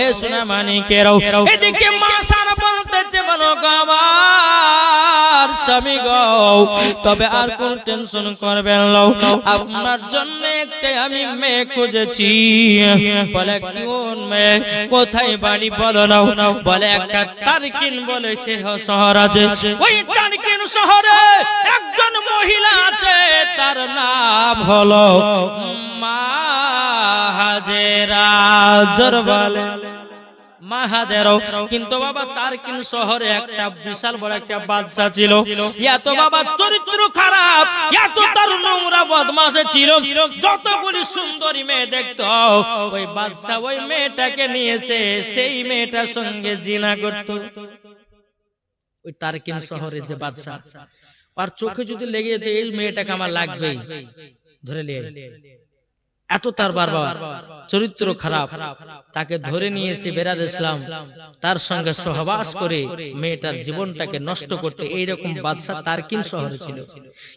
এ সোনা মানিকেরাও এদিকে মা সারা বলতেছে বলো গো আমার স্বামী গো, তবে আর কোন টেনশন করবেন না, আপনার জন্য একটা আমি মেয়ে খুঁজেছি। বলে কোন মেয়ে, কোথায় বাড়ি বলো না? বলে একটা তারকিন বলে সে শহর আছে, ওই তারকিন শহরে একজন মহিলা আছে, তার নাম হলো মা হাজেরা। জোর বলে মা হাজেরা। কিন্তু বাবা তারকিন শহরে একটা বিশাল বড় একটা বাদশা ছিল, এত বাবা চরিত্র খারাপ, এত তার নোংরা বদমাশ ছিল, যতগুলি সুন্দরী মেয়ে দেখতো ওই বাদশা ওই মেয়েটাকে নিয়েছে, সেই মেয়েটার সঙ্গে জিনা করতো। ওই তারকিন শহরের যে বাদশা, আর চোখে যদি লেগে যেত এই মেয়েটাকে আমার লাগবেই, ধরে নিয়ে এত তার বাবা চরিত্র খারাপ, তাকে ধরে নিয়ে এসে বেরাদ ইসলাম তার সঙ্গে সহবাস করে মেয়েটার জীবনটাকে নষ্ট করতে, এইরকম বাদশা তারকিন শহরে ছিল।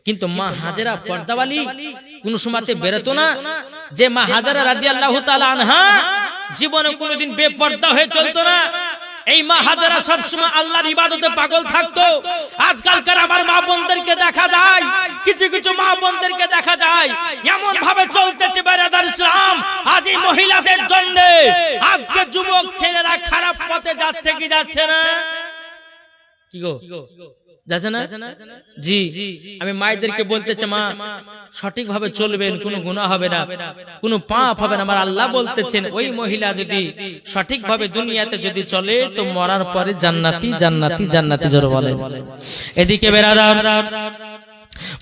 কিন্তু মা হাজেরা পর্দাওয়ালি, কোন সময়তে বেরোতো না। যে মা হাজেরা রাদিয়াল্লাহু তাআলা আনহা জীবনে কোনোদিন বেপর্দা হয়ে চলতো না। এই মা হাজেরা সবসময় আল্লাহর ইবাদতে পাগল থাকতো। আজকালকার আমার মা বোনদেরকে দেখা যায়, কিছু কিছু মা বোনদেরকে দেখা যায় এমন ভাবে চলতেছে বেরাদার ইসলাম, আজ এই মহিলাদের জন্য আজকে যুবক ছেলেরা খারাপ পথে যাচ্ছে কি যাচ্ছে না? কি গো যাচ্ছে না? জি, আমি মায়েদেরকে বলতেছি মা সঠিক ভাবে চলবেন, কোনো গুনাহ হবে না, কোনো পাপ হবে না। আমার আল্লাহ বলতেছেন ওই মহিলা যদি সঠিক ভাবে দুনিয়াতে যদি চলে তো মরার পরে জান্নাতি জান্নাতি জান্নাতি জোরে বলেন। এদিকে বেরাদার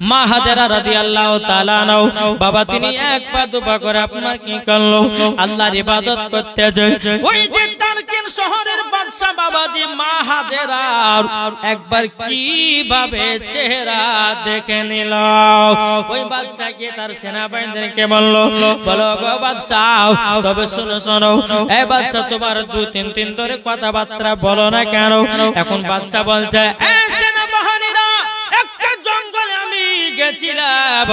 মা হাজেরা রাদিয়াল্লাহু তাআলা আনহা বাবা তিনি এক পা দুপা করে আপনার কি করলো, আল্লাহর ইবাদত করতে যায়। ওই যে তারকিন শহরের বাদশা বাবাজি মা হাজেরা একবার কিভাবে চেহারা দেখে নিল। ওই বাদশা কি তার সেনাবাহিনীদেরকে বললো, বলো গো বাদশা, তবে শোনো শোনো, এই বাদশা তোমার দুই তিন দিন ধরে কথাবার্তা বলো না কেন? এখন বাদশা বলছে এই সেনাবাহিনীরা, একটা জঙ্গলে আমি গেছিলাম,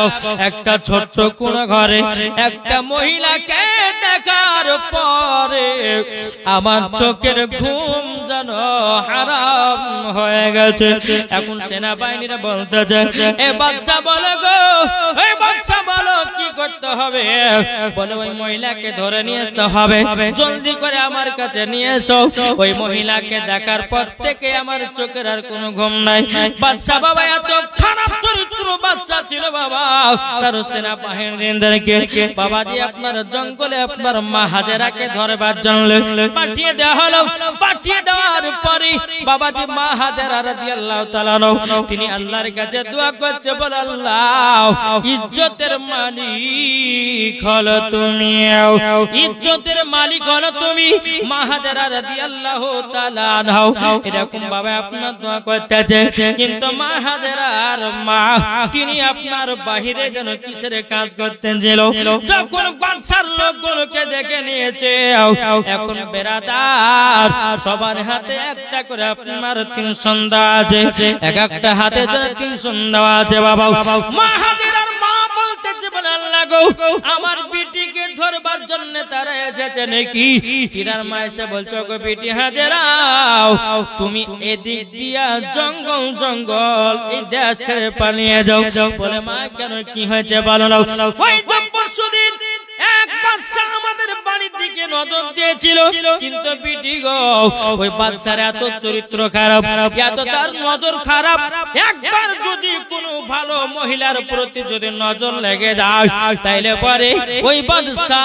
একটা ছোট্ট কোন ঘরে একটা মহিলাকে দেখার পরে আমার চোখের ঘুম যেন হারাম হয়ে গেছে। এখন সেনাবাহিনীরা বলতেছে এ বাদশা বলো গো, এই বাদশা বলো কি করতে হবে? বলে ওই মহিলাকে ধরে নিয়ে আসতে হবে, জলদি করে আমার কাছে নিয়ে এসো। ওই মহিলাকে দেখার পর থেকে আমার চোখের আর কোনো ঘুম নাই। বাদশা বাবা এত খারাপ চরিত্র বাদশা ছিল বাবা, তার সেনাবাহিনীদেরকে বাবাজি আপনার জঙ্গলে আপনার মা হাজেরাকে ধরবার জন্য পাঠিয়ে দেওয়া হলো। পাঠিয়ে দেওয়ার পরে বাবাজি মা হাজেরা রাদিয়াল্লাহু তাআলা তিনি আল্লাহর কাছে দোয়া করছে, বলে আল্লাহ ইজ্জতের মালিক হলো তুমি, ইজ্জতের মালিক হলো তুমি। মা হাজেরা রাদিয়াল্লাহু তাআলা আনহা এরকম ভাবে আপনার দোয়া করতেছে। কিন্তু মা হাজেরার মা তিনি আপনার বাহিরে যেন কিসের কাজ করতেন ছিল, যখন বাদশার লোকগুলোকে দেখে নিয়েছে। এখন বেরাদার সবার হাতে একটা করে আপনার 3 সন্ধ্যা আছে, এক একটা হাতে যেন 3 সন্ধ্যা আছে বাবা। মা হাজেরার মা বলতেছে বলে আল্লাহ গো, আমার বিটিকে ধরবার জন্য তারা এসেছে নাকি? তিনার মা এসে বলছো গো বিটি হাজেরা, তুমি এদিক দিয়া জঙ্গল জঙ্গল এই দেশ ছেড়ে পালিয়ে যাও। বলে মা কেন, কি হয়েছে বলো না? ওই যে পরশুদিন এক বাদশা আমাদের বাড়ির দিকে নজর দিয়েছিল, কিন্তু বিটি গো ওই বাদশার এত চরিত্র খারাপ, এত তার নজর খারাপ, একবার যদি কোনো ভালো মহিলার প্রতি যদি নজর লেগে যায় তাইলে পরে ওই বাদশা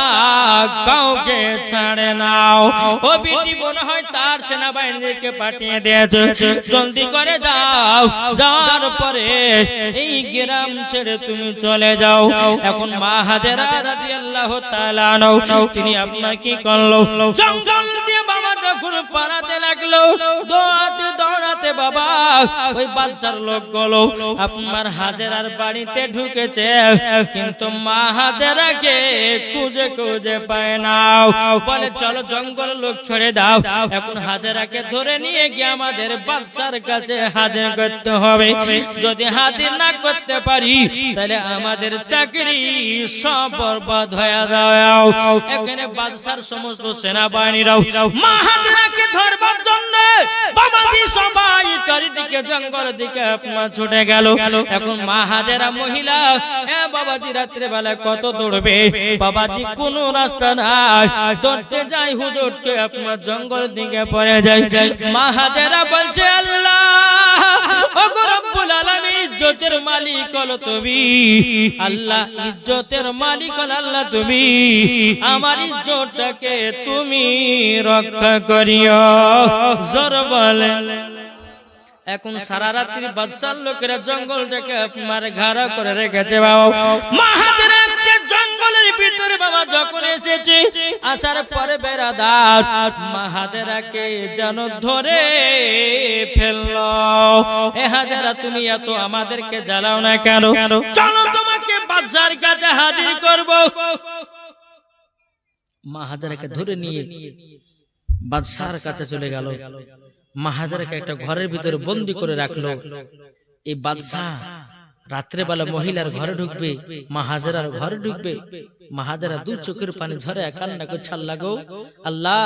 কাউকে ছাড়ে নাও। ও বিটি মনে হয় তার সেনাবাহিনীকে পাঠিয়ে দিয়েছে, জলদি করে যাও, যাওয়ার পরে এই গ্রাম ছেড়ে তুমি চলে যাও। এখন মা হাজেরা রাদিয়াল্লাহু তাআলা আনহা তিনি আপনার কি করলো, জঙ্গল দিয়ে বাবা যখন পালাতে লাগলো, দৌড়াতে দৌড়াতে রাতে বাবা ওই বাদশার লোকগুলো আপনার হাজেরার বাড়িতে ঢুকেছে, কিন্তু মা হাজেরাকে খুঁজে খুঁজে পায় না। বলে চলো জঙ্গল লোক ছেড়ে দাও, এখন হাজেরাকে ধরে নিয়ে গিয়ে আমাদের বাদশার কাছে হাজির করতে হবে। যদি হাজির না করতে পারি তাহলে আমাদের চাকরি সব বরবাদ হয়ে যাও। এখানে বাদশার সমস্ত সেনাবাহিনীরাও মা হাজেরাকে ধরবার জন্য বাবাজি সবাই চারিদিকে জঙ্গল দিকে আপনার ছুটে গেল। এখন মা হাজেরা মহিলা বাবাজি রাত্রে বেলা কত দৌড়বে, বাবাজি কোনো রাস্তা নাই, দৌড়তে যাই হুজুরকে আপনার জঙ্গল দিকে পড়ে যায়। মা হাজেরা বলছে আল্লাহ ওগো রব্বুল আলামিন, ইজ্জতের মালিক হলো তুমি আল্লাহ, ইজ্জতের মালিক হলো আল্লাহ তুমি, আমার ইজ্জতটাকে তুমি রক্ষা করিও। জোর বলেন। এখন সারা রাত্রি বাদশার লোকেরা জঙ্গলটাকে আপনার ঘেরা করে রেখেছে। বাবা মা হাজেরাকে জঙ্গলের ভিতরে বাবা যখন এসেছে, আসার পরে বেরাদার মা হাজেরাকে যেন ধরে ফেললো। এ হাজেরা তুমি এত আমাদেরকে জ্বালাও না কেন, চলো তোমাকে বাদশার কাছে হাজির করব। মা হাজেরাকে ধরে নিয়ে বাদশার কাছে চলে গেল। মা হাজেরাকে একটা ঘরের ভিতরে বন্দি করে রাখলো। এই বাদশাহ রাত্রেবেলা মহিলার ঘরে ঢুকবে, মা হাজেরার ঘরে ঢুকবে। মা হাজেরা দু চোখের পানি ঝরে কান্না করছে, আল্লাহ গো আল্লাহ,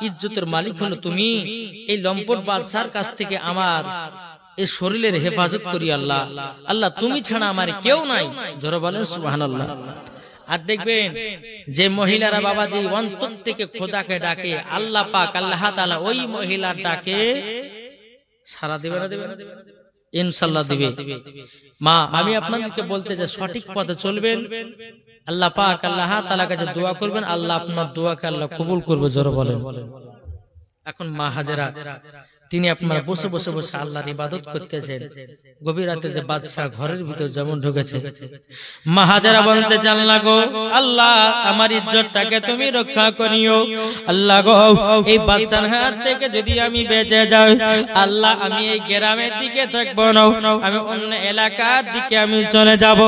ইজ্জতের মালিক হলো তুমি, এই লম্পট বাদশার কাছ থেকে আমার এই শরীরের হেফাজত করি আল্লাহ, আল্লাহ তুমি ছাড়া আমার কেউ নাই। ধরে বলেন সুবহানাল্লাহ। আর দেখবেন যে মহিলারা বাবাজি অন্তর থেকে খোদাকে ডাকে, আল্লাহ পাক আল্লাহ তাআলা ওই মহিলার ডাকে সাড়া দেবে না, দেবে না? ইনশাআল্লাহ দিবে। মা আমি আপনাদেরকে বলতে চাই সঠিক পথে চলবেন, আল্লাহ পাক আল্লাহ তাআলার কাছে দোয়া করবেন, আল্লাহ আপনার দোয়াকে আল্লাহ কবুল করবে। জোরে বলেন। এখন মা হাজেরা তিনি আপনার বসে বসে বসে আল্লাহর ইবাদত করতেছেন। গভীর রাতে যে বাদশা ঘরের ভিতর যেমন ঢুকেছে, মা হাজেরা বলতে জানলা গো আল্লাহ আমার ইজ্জতটাকে তুমি রক্ষা করিও। আল্লাহ গো এই বাদশার হাত থেকে যদি আমি বেঁচে যাই, আল্লাহ আমি এই গ্রামের দিকে থাকবো না, আমি অন্য এলাকার দিকে আমি চলে যাব।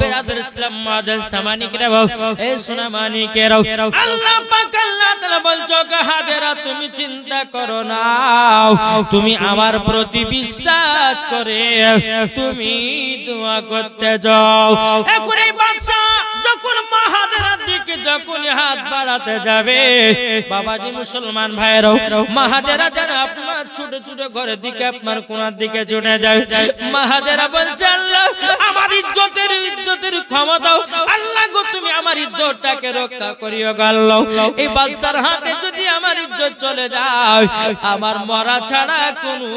বেরাদর ইসলাম মাদান সামানিকরা এই সোনা মানিকেরাও আল্লাহ পাক আল্লাহ তাআলা বলছো হাজেরা তুমি চিন্তা করো না, তুমি আমার প্রতি বিশ্বাস করে তুমি দোয়া করতে যাও। এখন এই বাদশা যখন মা হাজেরার দিকে যখন হাত বাড়াতে যাবে, বাবাজি মুসলমান ভাইরাও মা হাজেরা যেন আপনার ছোট ছোট ঘরের দিকে আপনার কোনার দিকে ছুটে যায়। মা হাজেরা বলছে আল্লাহ আমার ইজ্জতের ক্ষমতা আল্লাহ গো তুমি আমার ইজ্জতটাকে রক্ষা করিও গো আল্লাহ। এই বাদশার হাতে যদি আমার ইজ্জত চলে যায়, আমার মরা ছাড়া কোনো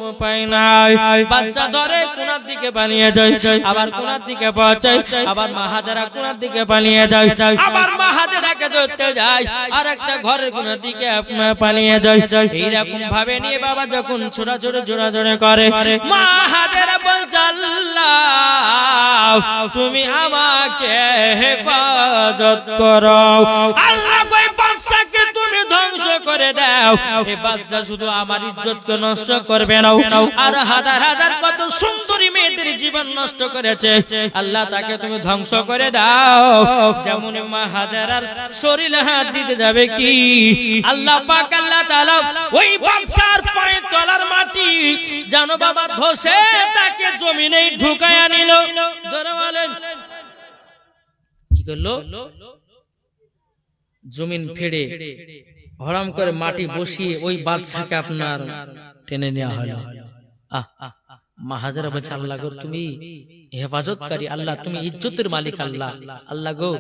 উপায় নাই। বাদশা ধরে কোনার দিকে পালিয়ে যায়, আবার কোনার দিকে পৌঁছায়, আবার মা হাজেরা কোনার দিকে পালিয়ে যায়, আবার মা হাজেরাকে ধরতে যায়, আর একটা ঘরের কোনার দিকে পালিয়ে যায়। এইরকম ভাবে নিয়ে বাবা যখন ছোড়াছুড়ি জোড়াজোড়ি করে, মা হাজেরা বলছে আল্লাহ তুমি আমাকে হেফাজত করো, আল্লাহ ওই বাদশাকে তুমি ধ্বংস করে দাও। এই বাদশা শুধু আমার ইজ্জতকে নষ্ট করবে না, আর হাজার হাজার কত সুন্দরী মেয়েদের জীবন নষ্ট করেছে, আল্লাহ তাকে তুমি ধ্বংস করে দাও। যেমন মা হাজেরার শরীরে হাত দিতে যাবে কি আল্লাহ পাক আল্লাহ তাআলা ওই বাদশার পায়ের তলার মাটি জানো বাবা ধসে তাকে জমিনে ঢুকায়া নিল। জোরে বলেন কি করলো? জমিন ফেড়ে হরাম করে মাটি বসিয়ে ওই বাদশাকে আপনার টেনে নেওয়া হলো। মা হাজেরা বলছে আল্লাহ গো তুমি হেফাজতকারী, আল্লাহ তুমি ইজ্জতের মালিক, আল্লাহ আল্লাহ গো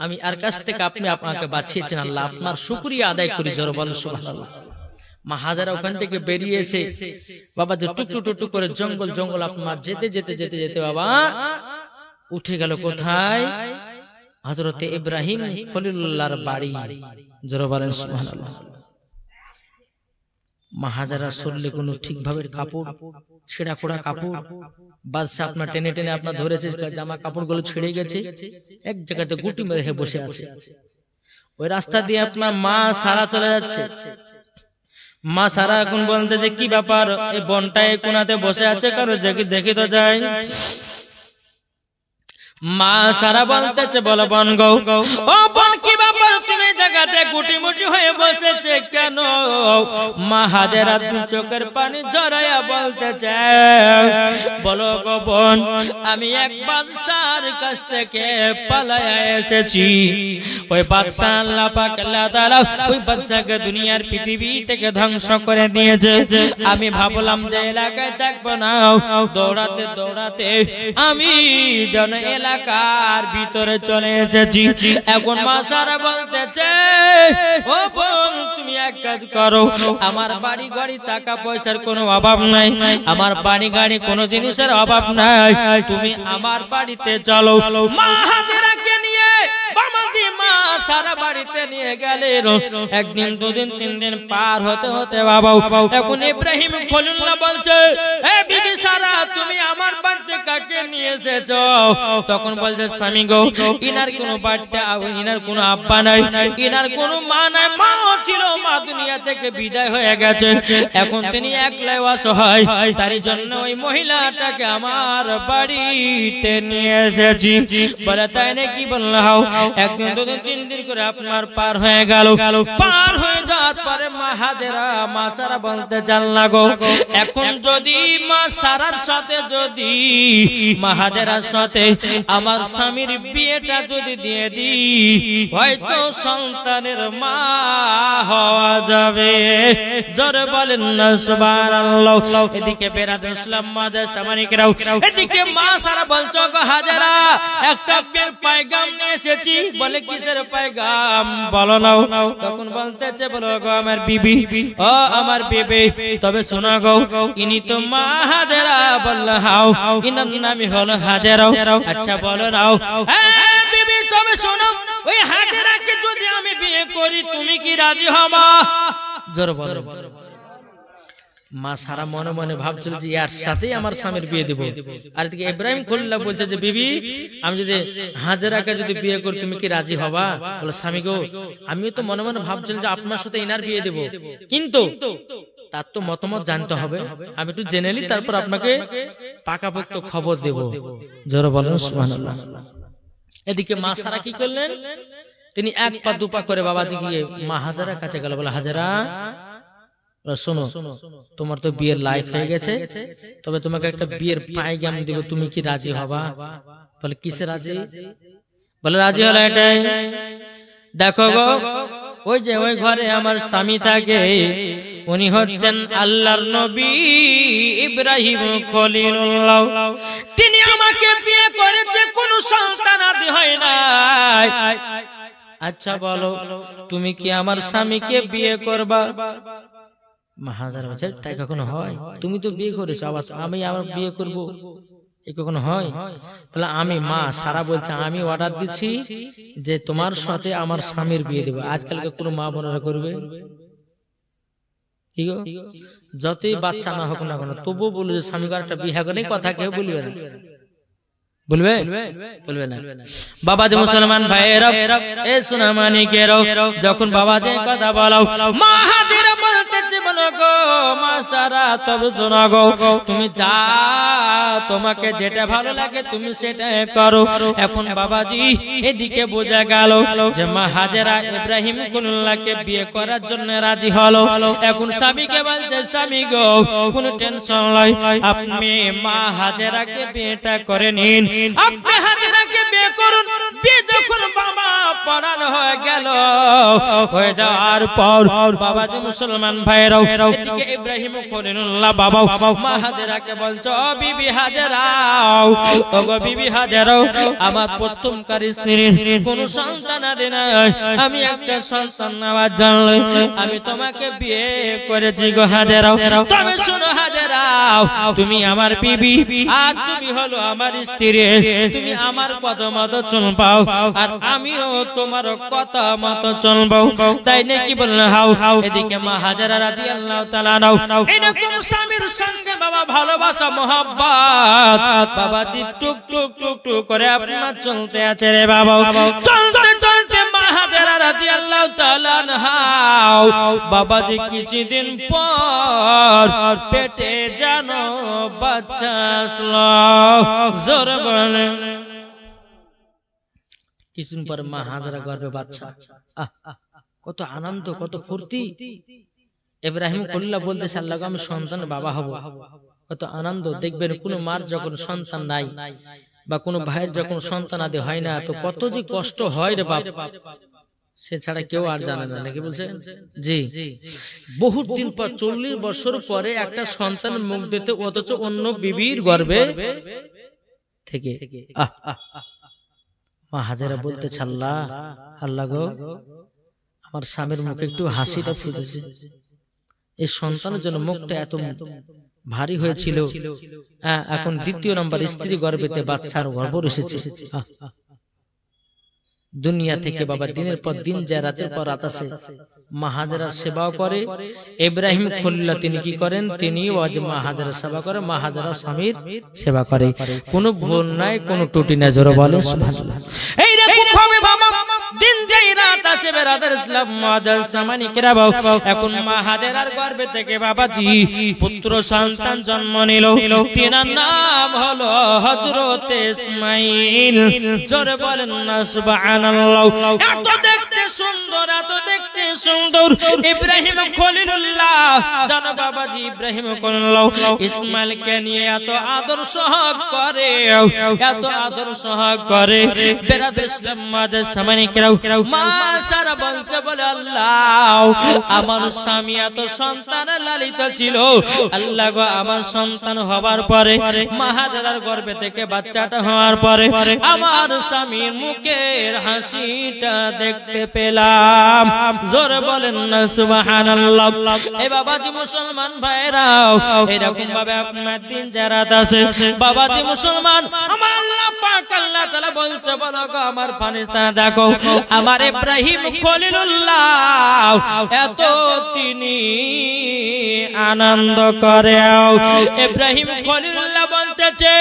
আমি আর কাছ থেকে আপনি আপনাকে বাঁচিয়েছেন, আল্লাহ আপনার শুকরিয়া আদায় করি। জোরে বলেন সুবহানাল্লাহ। মা হাজেরা ওখান থেকে বেরিয়ে এসে বাবা যে টুকটু টুকটু করে জঙ্গল জঙ্গল আপনার যেতে যেতে যেতে যেতে বাবা উঠে গেল কোথায়? হযরতে ইব্রাহিম খলিলুল্লাহর বাড়ি। জোরে বলেন সুবহানাল্লাহ। মা হাজেরার শরীরে কোনো ঠিকভাবে কাপড় ছেঁড়া খোড়া কাপড়, বাদশা আপনার টেনে টেনে আপনার ধরেছে, জামা কাপড় গুলো ছিঁড়ে গেছে, এক জায়গাতে গুটি মেরে বসে আছে। ওই রাস্তা দিয়ে আপনার মা সারা চলে যাচ্ছে। মা সারা এখন বলতে যে কি ব্যাপার, এই বোনটা এই কোনাতে বসে আছে, কারো দেখি তো যায়। মা সারা বলতেছে বলো বোন গো, ও বোন কি ব্যাপার, তুমি জায়গাতে গুটি মুটি হয়ে বসেছে কেন? মা হাজেরা চোখের পানি জড়াইয়া বলতেছে বলো গো বোন, আমি এক বাদশার কাছ থেকে পালায়া এসেছি। ওই বাদশা আল্লাহ পাক আল্লাহ তাআলা ওই বাদশাকে দুনিয়ার পৃথিবী থেকে ধ্বংস করে দিয়েছে। আমি ভাবলাম যে এলাকায় থাকবো না, দৌড়াতে দৌড়াতে আমি যেন এলাকার ভিতরে চলে এসেছি। এখন মা সারা বলতেছে ও বোন তুমি এক কাজ করো, আমার বাড়ি গাড়ি টাকা পয়সার কোনো অভাব নাই, আমার বাড়ি গাড়ি কোনো জিনিসের অভাব নাই, তুমি আমার বাড়িতে চলো। মা হাজেরাকে নিয়ে বামাদি মা সারা বাড়িতে নিয়ে গেলেন। একদিন দুদিন তিন দিন পার হতে হতে বাবা এখন ইব্রাহিম খলিলুল্লাহ বলছে এ বিবি সারা তুমি আমার বাড়িতে কাকে নিয়ে এসেছো? তখন বলছে স্বামী গো, ইনার কোনো বাড়িতে ইনার কোনো আব্বা নাই, ইনার কোনো মা নাই, মা ছিল মা দুনিয়া থেকে বিদায় হয়ে গেছে, এখন তিনি একলাই অসহায়, তার জন্য ওই মহিলাটাকে আমার বাড়িতে নিয়ে এসেছি। বলে তাই নাকি? বললাম একদিন দুদিন তিন দিন করে আপনার পার হয়ে গেল। পার হয়ে যাওয়ার পরে মা হাজেরা মা সারা বলতে চাল না গো, এখন যদি মা সারার সাথে যদি মা হাজেরার সাথে আমার স্বামীর বিয়েটা যদি দিয়ে দিই, হয়তো সন্তানের মা হওয়া যাবে। জোরে বলেন না সুবহানাল্লাহ। এদিকে বেরাদুল ইসলাম মাঝে সামানিকরাও, এদিকে মা সারা বলছো গো হাজেরা একটা বিয়ের পয়গাম নিয়ে এসেছি। বলে কিসের পয়গাম বলো নাও। তখন বলতেছে বলো গো আমার বিবি, ও আমার বিবি, তবে শোনা গো ইনি তো মা হাজেরা। বলল হাও, ইনার নামই হলো হাজেরা। আচ্ছা বলো নাও বিবি, তবে শোনো ওই হাজেরাকে যদি আমি বিয়ে করি তুমি কি রাজি হবা? জোরে বলো। মা সারা মনে মনে ভাবছিল যে এর সাথেই আমার স্বামীর বিয়ে দেব। আর এদিকে ইব্রাহিম খলিলুল্লাহ বলছে যে বিবি আমি যদি হাজেরাকে যদি বিয়ে করি তুমি কি রাজি হবা? বলে স্বামী গো আমিও তো মনে মনে ভাবছিলাম যে আপনার সাথে ইনার বিয়ে দেব, কিন্তু তার তো মতামত জানতে হবে, আমি একটু জেনে নিই তারপর আপনাকে পাকাপোক্ত খবর দেব। জোরে বলেন সুবহানাল্লাহ। এদিকে মা সারা কি করলেন, তিনি এক পা দুপা করে বাবাজি গিয়ে মা হাজেরার কাছে গেল। বলে হাজেরা শোনো, তোমার তো বিয়ের লাইফ হয়ে গেছে, তবে তোমাকে একটা বিয়ের পায়গাম দেব, তুমি কি রাজি হবা? বলে কিসে রাজি? বলে রাজি হলো এটাই, দেখো গো ওই যে ওই ঘরে আমার স্বামী থাকে, উনি হচ্ছেন আল্লাহর নবী ইব্রাহিম খলিলুল্লাহ। তিনি আমাকে বিয়ে করেছে, কোনো সন্তান আদি হয় নাই। আচ্ছা বলো তুমি কি আমার স্বামীকে বিয়ে করবা? হাজার বছর তাই কখনো হয়? তুমি তো বিয়ে করেছো, আবার আমি আমার বিয়ে করব, এ কখনো হয়? বলে আমি মা সারা বলছে আমি অর্ডার দিচ্ছি যে তোমার সাথে আমার স্বামীর বিয়ে দেবো। আজকালকে কোনো মা বোনেরা করবে? যতই বাচ্চা না হোক না কেন তবুও বলবে যে স্বামী একটা বিয়ে করে কথা কেউ বলবে না, বলবে বলবে না। বাবা যে মুসলমান ভাইয়েরা এ সোনা মানিকেরাও, যখন বাবা যে কথা বলো মা হাজেরা বলতেছে বলো গো মা সারা, তবে শোনা গো তুমি যা তোমাকে যেটা ভালো লাগে তুমি সেটা করো। এখন বাবাজি এদিকে বোঝা গেল যে মা হাজেরা ইব্রাহিম খলিলুল্লাহকে বিয়ে করার জন্য রাজি হলো। এখন স্বামীকে বলছে স্বামী গো কোনো টেনশন নাই, আপনি মা হাজেরাকে বিয়েটা করে নিন, আপনি হাজেরাকে বিয়ে করুন। বিয়ে যখন বাবা পড়ানো হয়ে গেল, হয়ে যাওয়ার পর বাবাজি মুসলমান ভাইরাও এদিকে ইব্রাহিম খলিলুল্লাহ বাবা মা হাজেরাকে বলছো বিবি হাজেরাও, ওগো বিবি হাজেরাও আমার প্রথমকার স্ত্রীর কোনো সন্তান আদি নাই, আমি একটা সন্তান নেওয়ার জন্য আমি তোমাকে বিয়ে করেছি গো হাজেরাও। তবে শোনো হাজেরাও তুমি আমার বিবি আর তুমি হলো আমার স্ত্রী, তুমি আমার কথা মতো চলবাও আর আমিও তোমার কথা মতো চলবো, তাই নাকি? বললে হাও। এদিকে মা হাজেরা রাদিয়াল্লাহু তাআলা এরকম স্বামীর সঙ্গে বাবা ভালোবাসা মোহাব্বত বাবাজি টুক টুক টুক টুক করে আপনার চলতে আছে রে বাবা। চলতে চলতে মা হাজেরা রাদিয়াল্লাহু রাদিয়াল্লাহু তাআলা আনহা বাবাজি কিছুদিন পর পেটে জানো বাচ্চা আসলো। জোরে বলেন। কিছুদিন পর মা হাজেরা গর্ভে বাচ্চা। কত আনন্দ, কত ফুর্তি। ইব্রাহিম খলিলুল্লাহ বলতেছে আল্লাহ আমি সন্তান বাবা হব। কত আনন্দ। দেখবেন কোন মার যখন সন্তান নাই বা কোন ভাইয়ের যখন সন্তান আদি হয় না, তো কত যে কষ্ট হয় রে বাপ, সে ছাড়া কেউ আর জানে না, নাকি বলছেন? জি। বহুত দিন পর 40 বছর পরে একটা সন্তানের মুখ দিতে, অথচ অন্য বিবির গর্ভে থেকে। মা হাজেরা বলতেছে আল্লাহ, আল্লাহ গো আমার স্বামীর মুখে একটু হাসিটা ফুটেছে। এই সন্তানের জন্য মুখটা এত ভারী হয়েছিল, এখন দ্বিতীয় নম্বর স্ত্রী গর্ভেতে বাচ্চার গর্ভ এসেছে। দুনিয়া থেকে বাবা দিনের পর দিন যায়, রাতের পর রাত আসে, মা হাজেরার সেবাও করে। ইব্রাহিম খলিলুল্লাহ তিনি কি করেন, তিনি ওয়াজ মা হাজেরার সেবা করে, মা হাজেরার স্বামীর সেবা করে। কোনো ভুল নাই, কোনো ত্রুটি নাই। জোরে বলেন সুবহানাল্লাহ। এই রকম ভাবে বাবা দিন যায় রাত আসে, বেরাদার ইসলাম মাদার সামানিকেরা বাবা, এখন মা হাজেরার গর্ভে থেকে বাবাজি পুত্র সন্তান জন্ম নিল। তিনার নাম হলো হযরত ইসমাঈল। জোরে বলেন না সুবহানাল্লাহ। এত দেখতে সুন্দর, এত দেখতে সুন্দর ইব্রাহিম খলিলুল্লাহ, জানো বাবাজি ইব্রাহিম খলিলুল্লাহ ইসমাইলকে নিয়ে এত আদর সহগ করে, এত আদর সহগ করে। বেরাদার ইসলাম মাদার সামানিকেরা মা সারা বলছে বলে আল্লাহ আমার স্বামী এত সন্তান লালিত ছিল, আল্লাহ গো আমার সন্তান হবার পরে, মা হাজেরার গর্ভে থেকে বাচ্চাটা হওয়ার পরে আমার স্বামীর মুখের হাসিটা দেখতে পেলাম। জোরে বলেন না সুবহানাল্লাহ। এই বাবাজি মুসলমান ভাইরাও এরকম ভাবে আপনার দিন জারাত আছে বাবাজি মুসলমান। আমার আল্লাহ পাক আল্লাহ তাআলা বলছে বলো গো আমার ফারিস্তা দেখো আমার ইব্রাহিম খলিলুল্লাহ এত তিনি আনন্দ করে। ইব্রাহিম খলিলুল্লাহ বলতেছে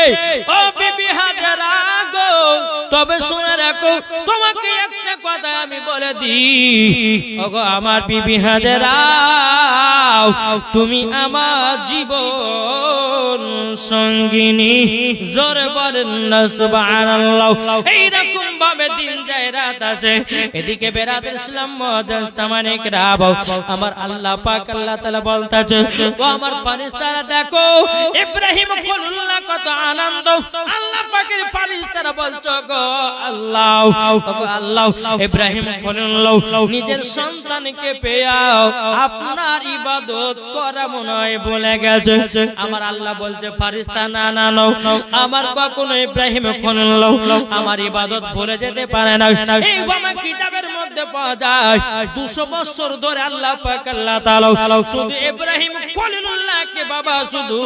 ও বিবি হাজেরা গো, তবে শুনে রাখো তোমাকে একটা কথা আমি বলে দিই, ওগো আমার বিবি হাজেরা তুমি আমার জীবন সঙ্গিনী। জোরে বলেন না সুবহানাল্লাহ। এইরকম ভাবে দিন যায় রাত আছে। এদিকে বেরাদার ইসলাম মাদার সামানিকেরা আমার আল্লাহ পাক আল্লাহ তাআলা বলতেছে ও আমার ফেরেশতারা দেখো ইব্রাহিম খলিলুল্লাহ কত আনন্দ। আল্লাহ পাকের ফেরেশতারা বলছো গো আল্লাহ, ওগো আল্লাহ ইব্রাহিম খলিলুল্লাহ নিজের সন্তানকে পেয়ে আপনার ইবাদত করা মনে হয় বলে গেছে। আমার আল্লাহ বলছে ফেরেশতা না না নাও, আমার কখনো ইব্রাহিম খলিলুল্লাহ আমার ইবাদত ভুলে যেতে পারে না। এই বাবা কিতাবের মধ্যে পাওয়া যায় 200 বছর ধরে আল্লাহ পাক আল্লাহ তাআলা শুধু ইব্রাহিম খলিলুল্লাহকে বাবা শুধু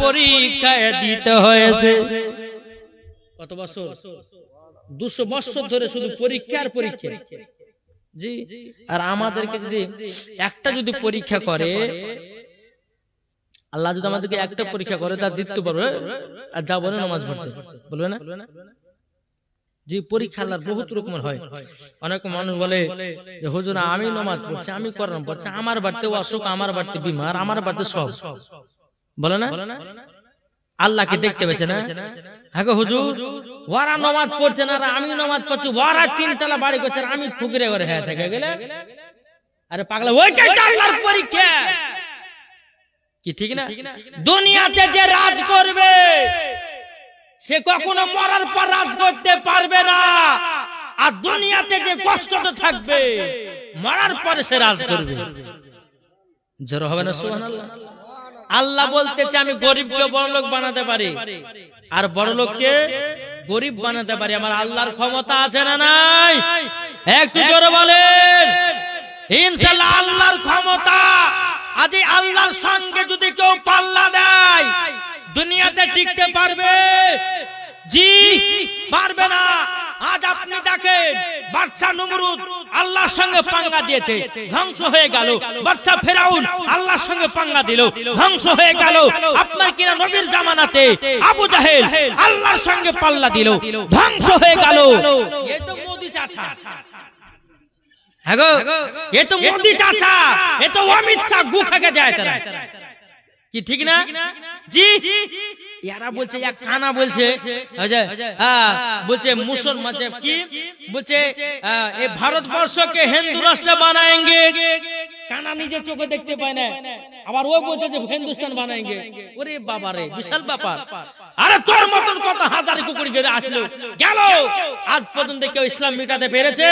পরীক্ষায় দিতে হয়েছে। কত বছর? 200 বছর ধরে শুধু পরীক্ষা। জি। আর আমাদেরকে যদি একটা যদি পরীক্ষা করে, আল্লাহ যদি আমাদেরকে একটা পরীক্ষা করে তার দ্বিতীয় পারবে আর যা বলে নামাজ পড়তে বলবে না। জি, পরীক্ষা আল্লাহর বহুত রকমের হয়। অনেক মানুষ বলে যে হুজুর আমি নামাজ পড়ছি, আমি কোরআন পড়ছি, আমার বাড়িতে অসুখ, আমার বাড়িতে বিমার, আমার বাড়িতে সব বলে না। আল্লাহকে দেখতে পেয়েছে না? হ্যাঁ গো হুজুর ওরা নামাজ পড়ছে না, আমি নামাজ পড়ছি, ওরা 3 তলা বাড়ি করছে, আমি ফুকরে করে হয়ে থেকে গেলে। আরে পাগলা, ওইটাই আল্লাহর পরীক্ষা কি ঠিক না? দুনিয়াতে যে রাজ করবে সে কখনো মরার পর রাজ করতে পারবে না, আর দুনিয়াতে যে কষ্টটা থাকবে মরার পরে সে রাজ করবে। জোর হবে না সুবহানাল্লাহ। আল্লাহ বলতেছে আমি গরিবকে বড়লোক বানাতে পারি আর বড়লোককে গরিব বানাতে পারি। আমার আল্লাহর ক্ষমতা আছে না নাই? একটু জোরে বলেন ইনশাআল্লাহ আল্লাহর ক্ষমতা। আজ আল্লাহর সঙ্গে যদি কেউ পাল্লা দেয় দুনিয়াতে টিকতে পারবে? জি পারবে না। আজ আপনি দেখেন বাদশা নমরুদ আল্লাহর সঙ্গে পাঙ্গা দিয়েছে, ধ্বংস হয়ে গেল। বাদশা ফেরাউন আল্লাহর সঙ্গে পাঙ্গা দিল, ধ্বংস হয়ে গেল। আপনার কিনা নবীর জামানাতে আবু জাহেল আল্লাহর সঙ্গে পাল্লা দিল, ধ্বংস হয়ে গেল। এই তো মোদি চাচা, হ্যাঁ গো, এ তো মোদি চাচা, এ তো অমিত শাহ গু খেকে যায় তারা, কি ঠিক না? জি, यारा বলছে, এক কানা বলছে, বলছে মুসলমান কি বলছে, এই ভারতবর্ষকে হিন্দু রাষ্ট্র বানাएंगे। কানা নিজে চোখে দেখতে পায় না, আবার ও বলছে যে হিন্দুস্তান বানাएंगे। ওরে বাবা রে, বিশাল ব্যাপার। আরে তোর মতন কত হাজার কুকুরি গেলে আসলো গেল, আজ পর্যন্ত কেউ ইসলাম মিটাতে পেরেছে?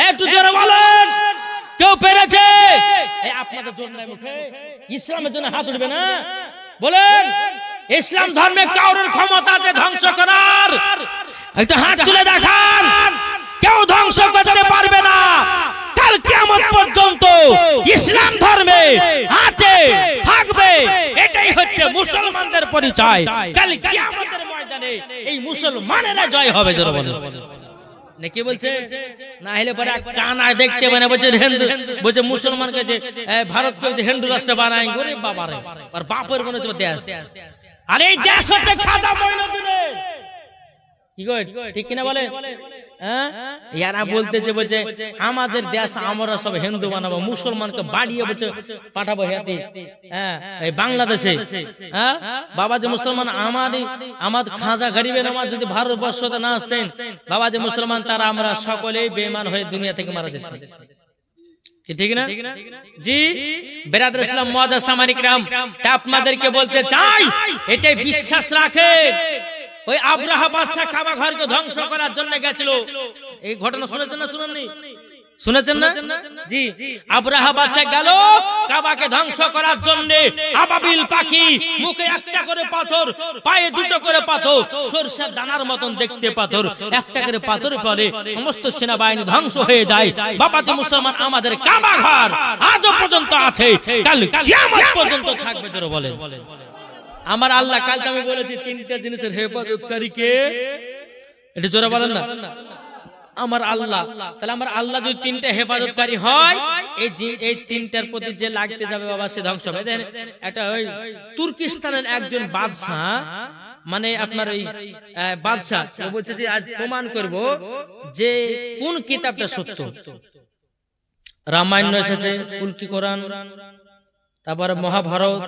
একটু জোরে বলেন, কেউ পেরেছে? আপনাদের জন্য মুখে ইসলামের জন্য হাত উঠবে না? বলেন, ইসলাম ধর্মে কাউরের ক্ষমতা আছে ধ্বংস করার? একটা হাত তুলে দেখান। কেউ ধ্বংস করতে পারবে না। কাল কিয়ামত পর্যন্ত ইসলাম ধর্মে আছে, থাকবে। এটাই হচ্ছে মুসলমানদের পরিচয়। কাল কিয়ামতের ময়দানে এই মুসলমানেরা জয় হবে। জোরে বলেন, নাকি বলছে? না হলে পরে কানা দেখতে মানে বলছে হিন্দু, বলছে মুসলমানকে যে ভারতকে যে হিন্দু রাষ্ট্র বানায়। ওরে বাবা রে, আর বাপের মনে হচ্ছে দেশ। আর এই দেশ হচ্ছে খাজা মঈনুদ্দিনের। কি গো, ঠিক কিনা বলে? হ্যাঁ, ইয়ারা বলতেছে, বলছে আমাদের দেশ আমরা সব হিন্দু বানাবো, মুসলমানকে বাড়িয়ে বলছে পাঠাবো হেঁটে, হ্যাঁ, এই বাংলাদেশে। হ্যাঁ, বাবা যে মুসলমান আমার খাজা গরিবে নামাজ যদি ভারতবর্ষতে না আসতেন, বাবা যে মুসলমান, তারা আমরা সকলেই বেঈমান হয়ে দুনিয়া থেকে মারা যেতাম। ঠিক না? জি, বেরাদর ইসলাম মুআজ্জাজ সামানিক রাম, তা আপনাদেরকে বলতে চাই, এটাই বিশ্বাস রাখে। ওই আব্রাহা বাদশা কাবা ঘরকে ধ্বংস করার জন্য গেছিল। এই ঘটনা শুনেছেন না শুনেননি? শুনেছেন না? জি, আব্রাহা বাদশা গেল কাবাকে ধ্বংস করার জন্য। আবাবিল পাখি, মুখে একটা করে পাথর, পায়ে দুটো করে পাথর, সরষের দানার মতন দেখতে পাথর, একটা করে পাথর পড়ে সমস্ত সেনাবাহিনী ধ্বংস হয়ে যায়। বাবাজি মুসলমান, আমাদের কাবা ঘর আজও পর্যন্ত আছে, কাল কিয়ামত পর্যন্ত থাকবে। জোরে বলেন, আমার আল্লাহ। কাল তো আমি বলেছি তিনটা জিনিসের হেফাজতকারী কে, এটা জোরে বলেন না, আমার আল্লাহ। তাহলে আমার আল্লাহ যদি তিনটা হেফাজতকারী হয়, এই তিনটার প্রতি যে লাগতে যাবে বাবা, সে ধ্বংস হবে। একটা ওই তুর্কিস্তানের একজন বাদশাহ, মানে আপনার ওই বাদশাহ বলছে যে আজ প্রমাণ করব যে কোন কিতাবটা সত্য। রামায়ণ এসেছে, কুলকি কোরআন, তারপরে মহাভারত,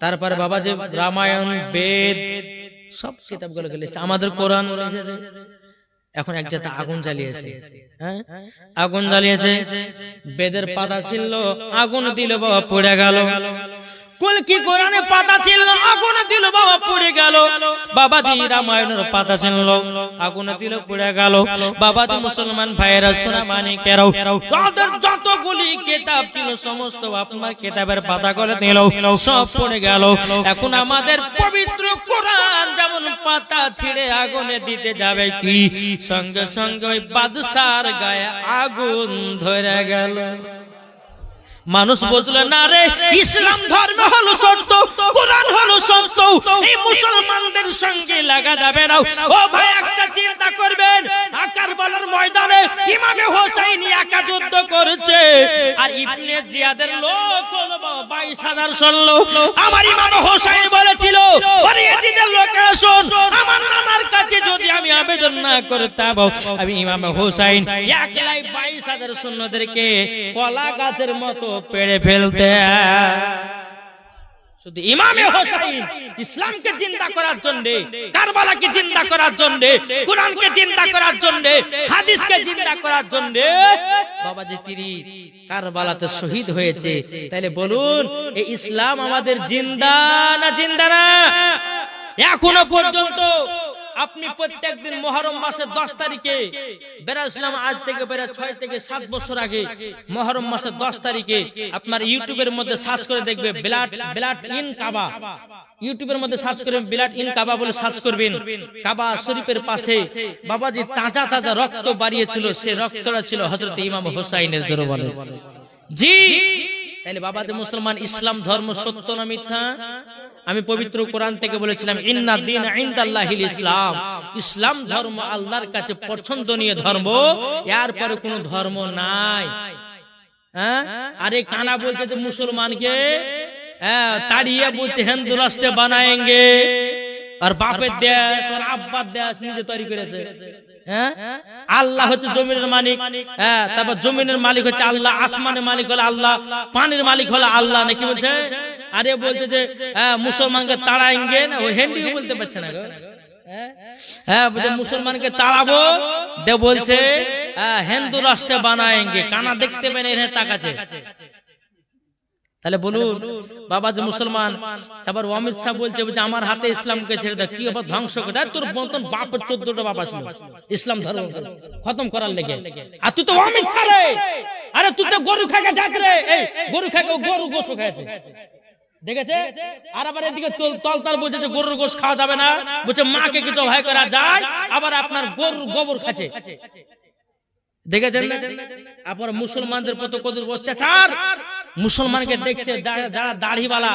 তারপরে বাবা যে রামায়ণ, বেদ, সব কিতাবগুলো গেলেছে। আমাদের কোরআন এসেছে। এখন এক জায়গায় আগুন জ্বালিয়েছে, হ্যাঁ, আগুন জ্বালিয়েছে, বেদের পাতা ছিল, আগুন দিল বাবা, পড়ে গেল। কুলকি কোরআনে পাতা ছিল, আগুন দিল বাবা, পড়ে গেল। বাবাজি রামায়ণের পাতা ছিল, আগুন দিল, পড়ে গেল। বাবাজি মুসলমান ভাইয়েরা, সোনা মানিকেরাও, যাদের যতগুলি কিতাব ছিল সমস্ত আপনার কিতাবের পাতাগুলো দিল, সব পড়ে গেল। এখন আমাদের পবিত্র কোরআন যেমন পাতা ছিঁড়ে আগুনে দিতে যাবে, কি সঙ্গে সঙ্গে ওই বাদশার গায়ে আগুন ধরে গেল। মানুষ বুঝলো না রে, ইসলাম ধর্ম হলো সত্য, কোরআন হলো সত্য, এই মুসলমানদের সঙ্গে লাগা যাবে না। ও ভাই, একটা চিন্তা করবেন, কারবালার ময়দানে ইমামে হোসেন একা যুদ্ধ করেছে, আর ইবনে জিয়াদের লোক হলো 22,000 সৈন্য। আমার ইমাম হোসেন বলেছিল, আরে ইয়াজিদের লোকেরা শোন, আমার নানার কাছে যদি আমি আবেদন না করতাম, আমি ইমাম হোসেন একলাই 22,000 সৈন্যদেরকে কলা গাছের মতো পেড়ে ফেলতে। শুধু ইমামে হোসেন ইসলামকে জিন্দা করার জন্য, কারবালাকে জিন্দা করার জন্য, কোরআনকে জিন্দা করার জন্য, হাদিসকে জিন্দা করার জন্য বাবাজি তিনি কারবালাতে শহীদ হয়েছে। তাইলে বলুন, এই ইসলাম আমাদের জিন্দা না জিন্দা না? এখনো পর্যন্ত আপনি প্রত্যেকদিন মুহররম মাসের 10 তারিখে বেরাইছিলাম, আজ থেকে বেরা 6 থেকে 7 বছর আগে মুহররম মাসের 10 তারিখে আপনার ইউটিউবের মধ্যে সার্চ করে দেখবে ব্লাড ইন কাবা। ইউটিউবের মধ্যে সার্চ করে ব্লাড ইন কাবা বলে সার্চ করবেন। কাবা শরীফের পাশে বাবাজি তাজা তাজা রক্ত বাড়িয়েছিল, সে রক্তটা ছিল হযরত ইমাম হোসেনের। জোরে বলে জি। তাহলে বাবাজি মুসলমান, ইসলাম ধর্ম সত্য না মিথ্যা? আমি পবিত্র কোরআন থেকে বলেছিলাম, ইন্না দীন ইনদাল্লাহিল ইসলাম, ইসলাম ধর্ম আল্লাহর কাছে পছন্দনীয় ধর্ম, এর পরে কোনো ধর্ম নাই। হ্যাঁ, আরে কানা বলছে যে মুসলমানকে তাড়িয়ে বলছে হিন্দু রাষ্ট্র বানাएंगे, আর বাপের দেশ আর আব্বার দেশ নিজে তৈরি করেছে। হ্যাঁ, আল্লাহ হচ্ছে জমিনের মালিক, হ্যাঁ, তারপর জমিনের মালিক হচ্ছে আল্লাহ, আসমানের মালিক হলো আল্লাহ, পানির মালিক হলো আল্লাহ, নাকি বলছে? আরে বলছে যে মুসলমানকে তাড়াएंगे না, ও হিন্দিও বলতে পারছে না গো। হ্যাঁ, বলছে মুসলমানকে তাড়াবো, দে বলছে হিন্দু রাষ্ট্রে বানাएंगे, কানা দেখতে পেন এর তাকাচ্ছে। তাহলে বলুন বাবা যে মুসলমান, তারপর অমিত শাহ বলছে আমার হাতে ইসলামকে ছেড়ে দাও, কি আবার ধ্বংস করে দেয়, তোর মতন বাপের 14টা বাপ ছিল ইসলাম ধর্ম খতম করার লেগে, আর তুই তো অমিত শাহ রে, আরে তুই তো গরু খাকে যাক রে, এই গরু খাকে গরু গোশ খাইছে, দেখেছে? আর আবার এদিকে তলতাল বলছে যে গরুর গোশ খাওয়া যাবে না, বলছে মাকে কি জবাই করা যায়, আবার আপনার গরুর গোবর খাচ্ছে, দেখেছেন? আবার মুসলমানদের প্রতি কত অত্যাচার, মুসলমানকে দেখছে যারা দাড়িওয়ালা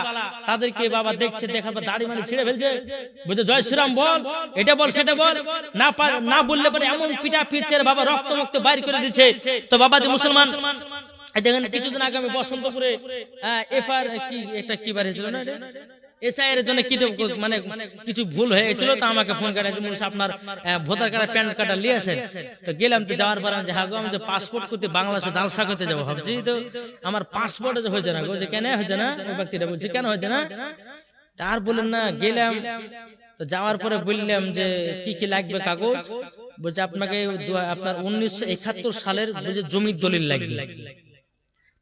তাদেরকে বাবা দেখছে, দেখার পর দাড়ি মানে ছিঁড়ে ফেলছে, বলছে জয় শ্রীরাম বল, এটা বল সেটা বল, না বললে পরে এমন পিটা পিটছে বাবা, রক্ত মুক্ত বাইর করে দিচ্ছে। তো বাবা যে মুসলমান, দেখেন কিছুদিন আগে আমি বসন্তপুরে এফআর কি বার হয়েছিল না, এসআইয়ের জন্য কি মানে কিছু ভুল হয়ে গেছিল, তো আমাকে ফোন করে আপনার ভোটার কার্ড প্যান কার্ডটা নিয়ে আসেন। তো গেলাম, তো যাওয়ার পর যে হ্যাঁ গো আমি যে পাসপোর্ট করতে বাংলাদেশে জালসা করতে যাবো ভাবছি, তো আমার পাসপোর্ট হয়েছে না গো, যে কেন হয়েছে না, ওই ব্যক্তিটা বলছে কেন হয়েছে না, তার বললেন না, গেলাম তো যাওয়ার পরে বললাম যে কি কি লাগবে কাগজ, বলছে আপনাকে আপনার 1971 সালের জমির দলিল লাগবে,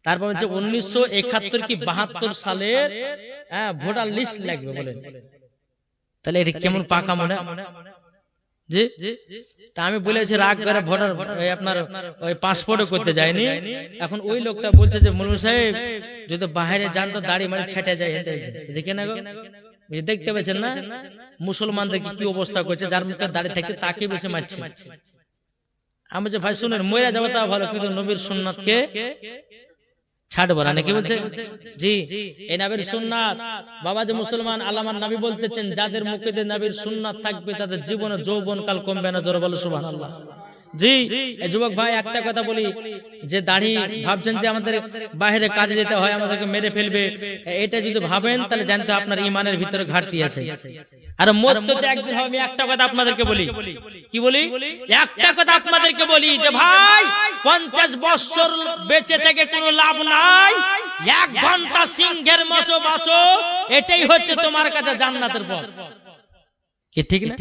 তারপর হচ্ছে 1971 কি 72 সালের ভোটার লিস্ট লাগবে বলেন। তাহলে এটা কেমন পাকা মনে জি? তা আমি বলেছি রাগ করে ভোটার আপনার ওই পাসপোর্টও করতে যায়নি, এখন ওই লোকটা বলছে যে মৌলভী সাহেব যদি বাইরে যান তো দাড়ি মানে ছেটে যায়, যে কেন গো দেখতে পাচ্ছেন না মুসলমানদের কি অবস্থা করছে, যার মুখে দাড়ি থাকছে তাকে বেশি মারছে। আমি যে ভাই শুনেন মরে যাবো তা ভালো, কিন্তু নবীর সুন্নাতকে ছাড়বো না, নাকি বলছে? জি, এই নবীর সুন্নাত বাবা যে মুসলমান, আল্লামার নবী বলতেছেন যাদের মুখে নবীর সুন্নাত থাকবে তাদের জীবনে যৌবন কাল কমবে না, জোরে বলো সুবহানাল্লাহ। জি, এই যুবক ভাই একটা কথা বলি, যে দাড়ি ভাবছেন যে আমাদের বাইরে কাজে যেতে হয়, আমাদেরকে মেরে ফেলবে, এটা যদি ভাবেন তাহলে জানতে আপনার ইমানের ভিতরে ঘাটতি আছে। আর মরতে একদিন হবে। আমি একটা কথা আপনাদেরকে বলি, কি বলি, একটা কথা আপনাদেরকে বলি যে ভাই 50 বছর বেঁচে থেকে কোনো লাভ নাই, 1 ঘন্টা সিংহের মতো বাঁচো, এটাই হচ্ছে তোমার কাছে জান্নাতের পথ। ঠিক না?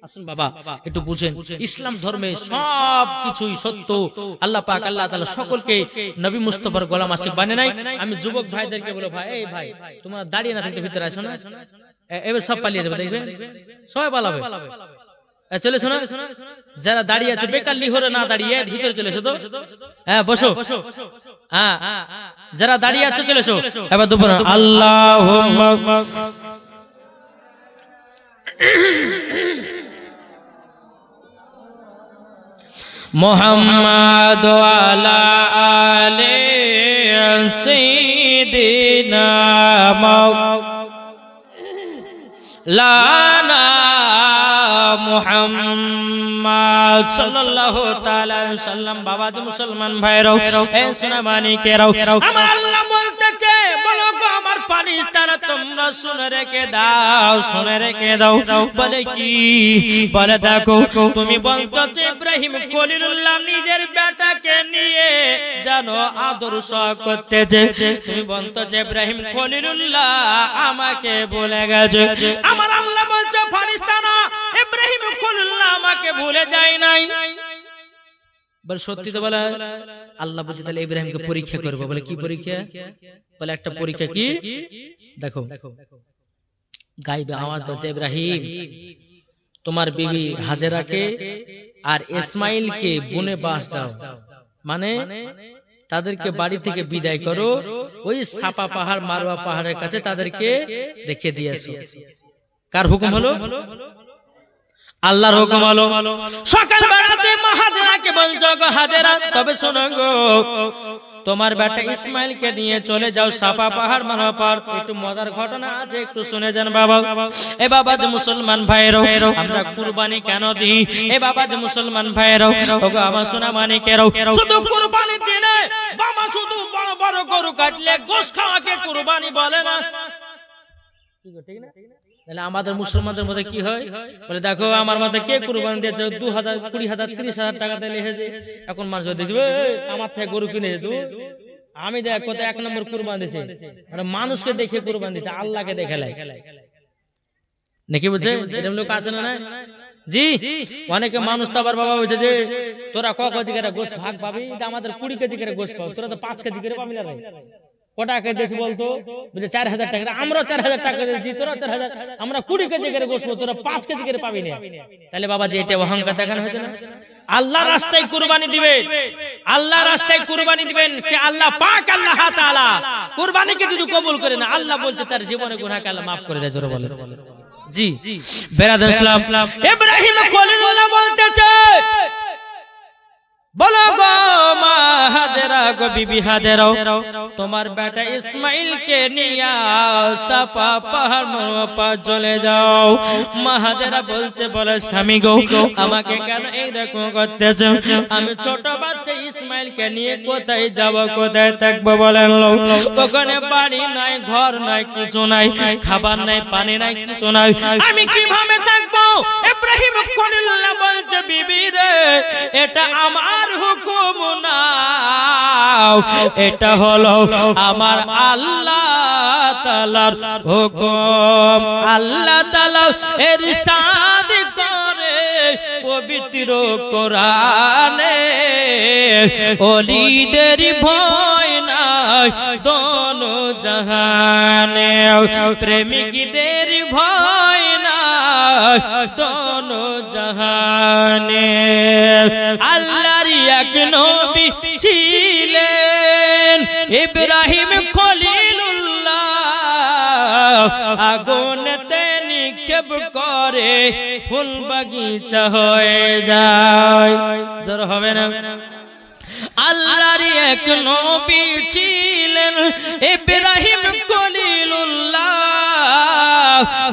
আসুন বাবা একটু বুঝেন, ইসলাম ধর্মে সব কিছুই সত্য। আল্লাহ পাক আল্লাহ তাআলা সকলকে নবী মুস্তাফার গোলাম আশিক বানায় নাই। আমি যুবক ভাইদেরকে বলে ভাই, এই ভাই তোমরা দাঁড়িয়ে না থাকতে ভিতরে আসো না, এবার সব পালিয়ে যাবে, দেখবে সবাই পালাবে, চলে শোনো, যারা দাঁড়িয়ে আছো বেকার লিহরে না দাঁড়িয়ে ভিতরে চলে এসো, তো হ্যাঁ বসো, হ্যাঁ যারা দাঁড়িয়ে আছো চলে এসো। এবার দুপুর আল্লাহুম্মা মুহাম্মাদ ওয়ালা আলি সাইয়্যিদিনা মাওলানা মুহাম্মদ সাল্লাল্লাহু তাআলা আলাইহি ওয়াসাল্লাম। বাবা যে মুসলমান ভাইরাও, এ সোনা মানিকেরাও, আমার আল্লাহ বলতেছে বলো গো আমার পারিস্তারা তোমরা শুনে রেখে দাও, শুনে রেখে দাও। বলে কি? বলে দেখো তুমি বলতো যে ইব্রাহিম খলিলুল্লাহ নিজের বেটাকে নিয়ে জানো আদর্শ করতেছে, তুমি বলতো যে ইব্রাহিম খলিলুল্লাহ আমাকে ভুলে গেছে। আমার আল্লাহ বলছে ফারিস্তারা ইব্রাহিম খলিলুল্লাহ আমাকে ভুলে যায় নাই। বলে সত্যি তো বলে। আল্লাহ বলছে তাহলে ইব্রাহিমকে পরীক্ষা করবো। বলে কি পরীক্ষা? বলে একটা পরীক্ষা কি, দেখো গাইবে আওয়াজ বলছে ইব্রাহিম তোমার বিবি হাজেরাকে আর ইসমাইলকে বনে বাস দাও, মানে তাদেরকে বাড়ি থেকে বিদায় করো, ওই সাপা পাহাড় মারওয়া পাহাড়ের কাছে তাদেরকে রেখে দিয়েছো। কার হুকুম হলো? আল্লাহর হুকুম হলো। সকাল বেলাতে হাজেরাকে বলছো গো হাজেরা তবে শোনো গো তোমার বেটা ইসমাইলকে নিয়ে চলে যাও সাপা পাহাড় মারওয়া পাহাড়। একটু মজার ঘটনা আছে, একটু শুনে যান বাবা। এ বাবা যে মুসলমান ভাইরাও, আমরা কুরবানি কেন দিই? এ বাবা যে মুসলমান ভাইরাও, ওগো আমার সোনা মানিকেরাও, শুধু কুরবানি দিনে বাবা শুধু বড় বড় গরু কাটলে গোশ খাওয়াকে কুরবানি বলে না, ঠিক না? তাহলে আমাদের মুসলমানদের মধ্যে কি হয় বলে দেখো আমার মধ্যে কে কুরবানি দিয়েছে 2000 20,000 30,000 টাকা দিয়ে লিখেছে এখন মানুষ দেখবে আমার থেকে গরু কিনে যেত আমি দেখ কত 1 নম্বর কুরবানি দিয়েছে মানে মানুষকে দেখে কুরবানি দিয়েছে আল্লাহকে দেখে লাই নাকি বুঝছে এরকম লোক আছে না জি অনেকে মানুষ তো আবার বাবা বলছে যে তোরা ক কেজি করে গোশ ভাগ পাবি আমাদের 20 কেজি করে গোশ পাবো তোরা তো 5 কেজি করে পাবি না রে কটা কে দিয়েছি বলতো বলে 4,000 টাকা আমরা 4,000 টাকা দিয়েছি তোরা 4,000 আমরা 20 কেজি করে গোশ তোরা 5 কেজি করে পাবি না তাহলে বাবা যে এটা অহংকার দেখানো হয়েছে না আল্লাহ রাস্তায় কুরবানি দিবে আল্লাহ রাস্তায় কুরবানি দিবেন সে আল্লাহ পাক আল্লাহ তাআলা কুরবানিকে যদি কবুল করে না আল্লাহ বলছে তার জীবনে গুনাহকে আল্লাহ maaf করে দেয় জোরে বলেন জি বেরাদার ইসলাম ইব্রাহিম খলিলুল্লাহ বলতেছে বলো গো মা হাজেরা গো বিবি হাজেরা তোমার বেটা ইসমাইল কে নিয়ে সাফা পাহাড় মারওয়া চলে যাও মা হাজেরা বলছে বলে স্বামী গো আমাকে কেন এইরকম করতেছ আমি ছোট বাচ্চা ইসমাইল কে নিয়ে কোথায় যাব কোথায় থাকবো বলেন ওখানে বাড়ি নাই ঘর নাই কিছু নাই খাবার নাই পানি নাই কিছু নাই আমি কিভাবে থাকবো ইব্রাহিম খলিলুল্লাহ বলছে বিবি রে এটা আমার হুকুম না এটা হলো আমার আল্লাহ তাআলার হুকুম আল্লাহ তাআলা ইরশাদ করে পবিত্র কোরআনে ওলিদের ভয় নাই দোনো জাহানে প্রেমিকদের ভয় নাই দোনো জাহানে আল্লাহর এক নবী ছিলেন ইব্রাহিম খলিলুল্লাহ আগুনেতে নিক্ষেপ করে ফুল বাগিচা হয়ে যায় জোর হবে না আল্লাহর এক নবী ছিলেন ইব্রাহিম খলিলুল্লাহ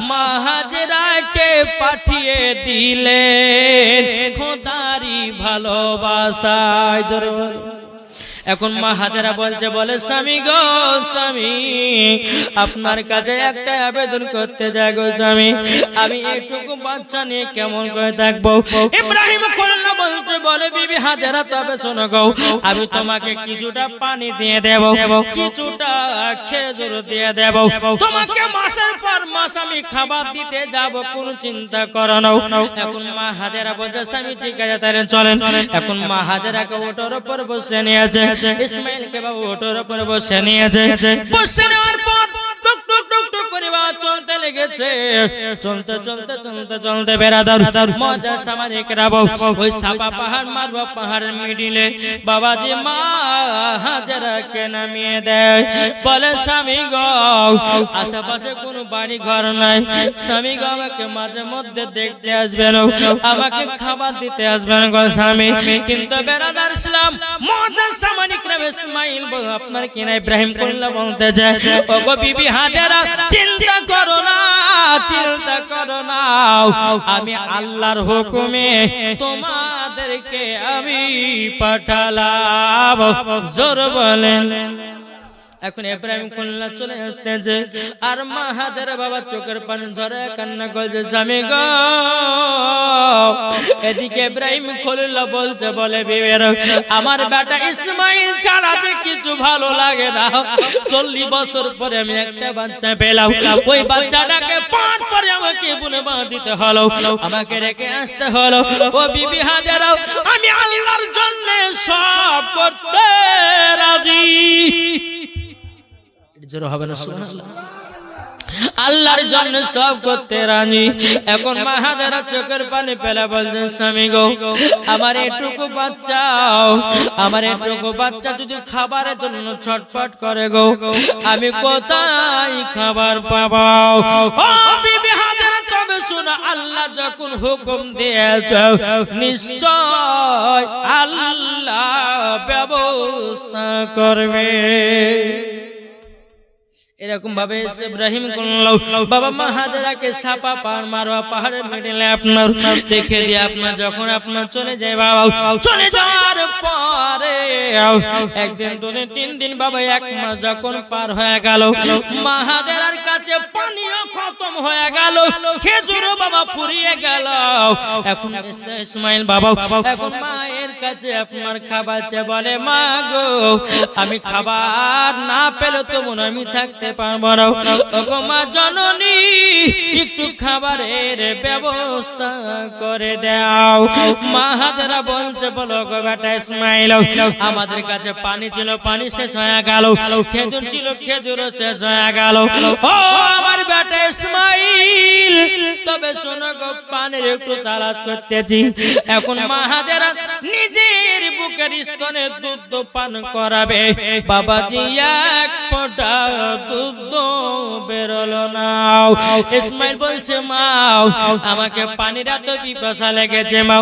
মা হাজেরাকে পাঠিয়ে দিলেন খোদারি ভালোবাসায় জোরে এখন মা হাজেরা বলছে বলে স্বামী গো স্বামী আপনার কাছে একটা আবেদন করতে যাই গো স্বামী আমি একটুকু বাচ্চা নিয়ে কেমন করে থাকবো ইব্রাহিম খলিলুল্লাহ বলছে বলে বিবি হাজেরা তবে শোনো গো আমি তোমাকে কিছুটা পানি দিয়ে দেব কিছুটা খেজুর দিয়ে দেব তোমাকে মাসের পর মাস আমি খাবার দিতে যাব কোনো চিন্তা করো না এখন মা হাজেরা বলছে স্বামী ঠিক আছে তাহলে চলেন এখন মা হাজেরাকে ওটার উপর বসে নিয়েছে ইসমাইল কে বাবু ওটার উপর বসে নিয়েছে বসে নেওয়ার পর টুক টুক টুক টুক করে চলতে লেগেছে চলতে চলতে চলতে চলতে বেরাদার মজা সামারিক রাবো ওই সাফা পাহাড় মারওয়া পাহাড়ের মিডিলে বাবাজি মা হাজেরাকে নামিয়ে দেয় বলে স্বামী গো আশেপাশে কোনো বাড়ি ঘর নাই স্বামী গো আমাকে মাঝে মধ্যে দেখতে আসবেন আমাকে খাবার দিতে আসবেন গো স্বামী কিন্তু বেরাদার ইসলাম মজা সামারিক রাব ইসমাইল আপনার কিনা ইব্রাহিম খলিলুল্লাহ বলতে যায় ও গো বিবি হাজেরা চিন্তা করো না আমি আল্লাহর হুকুমে তোমাদেরকে আমি পাঠালাম জোর বলেন এখন ইব্রাহিম খলিলুল্লাহ চলে আসতেছে আর মা হাজেরা বাবা চোখের পানি ঝরে কান্না করছে স্বামী গো এদিকে ইব্রাহিম খলিলুল্লাহ বলছে বলে বিবের আমার বেটা ইসমাইল ছাড়া যে কিছু ভালো লাগে না 40 বছর পরে আমি একটা বাচ্চা পেলাম ওই বাচ্চাটাকে 5 পরে আমাকে বুনে বাঁধিতে হলো আমাকে রেখে আসতে হলো ও বিবি হাজেরা আমি আল্লাহর জন্য সব করতে রাজি জোরে হবে না সুবহানাল্লাহ আল্লাহর জন্য সব করতে রাজি এখন মা হাজেরা চোখের পানি ফেলে বলছে স্বামী গো আমার এটুকু বাচ্চা যদি খাবারের জন্য ছটফট করে গো আমি কোথায় খাবার পাবো ও বিবি হাজেরা তবে শোনো আল্লাহ যখন হুকুম দিয়েছে নিশ্চয় আল্লাহ ব্যবস্থা করবে এরকম ভাবে ইব্রাহিম খলিলুল্লাহ বাবা মা হাজেরাকে সাফা পাহাড় মারওয়া পাহাড়ের মিডলে আপনার দেখে দিয়ে আপনার যখন আপনার চলে যায় বাবা চলে যাওয়ার পরে একদিন দুদিন 3 দিন বাবা 1 মাস যখন পার হয়ে গেল মা হাজেরার কাছে কাছে পানিও খতম হয়ে গেল, খেজুরও বাবা ফুরিয়ে গেল। এখন ইসমাইল বাবা এখন মায়ের কাছে আপনার খাবার চেয়ে বলে, মা গো আমি খাবার না পেলে তো মনে আমি থাকতে পারবো না, ওগো মা জননী একটু খাবারের ব্যবস্থা করে দাও। মা হাজেরা বলছে, বলো গো বেটা ইসমাইল, আমাদের কাছে পানি ছিল, পানি শেষ হয়ে গেল, খেজুর ছিল, খেজুরও শেষ হয়ে গেল। ও আমার বেটা ইসমাইল, তবে শোনো গো পানির একটু তালাশ করতেছি। এখন মা হাজেরা নিজের বুকের স্তনে দুধ পান করাবে, বাবাজি এক ফোঁটা দুধ বেরোলো না। ইসমাইল বলছে, মা আমাকে পানির এত পিপাসা লেগেছে, মা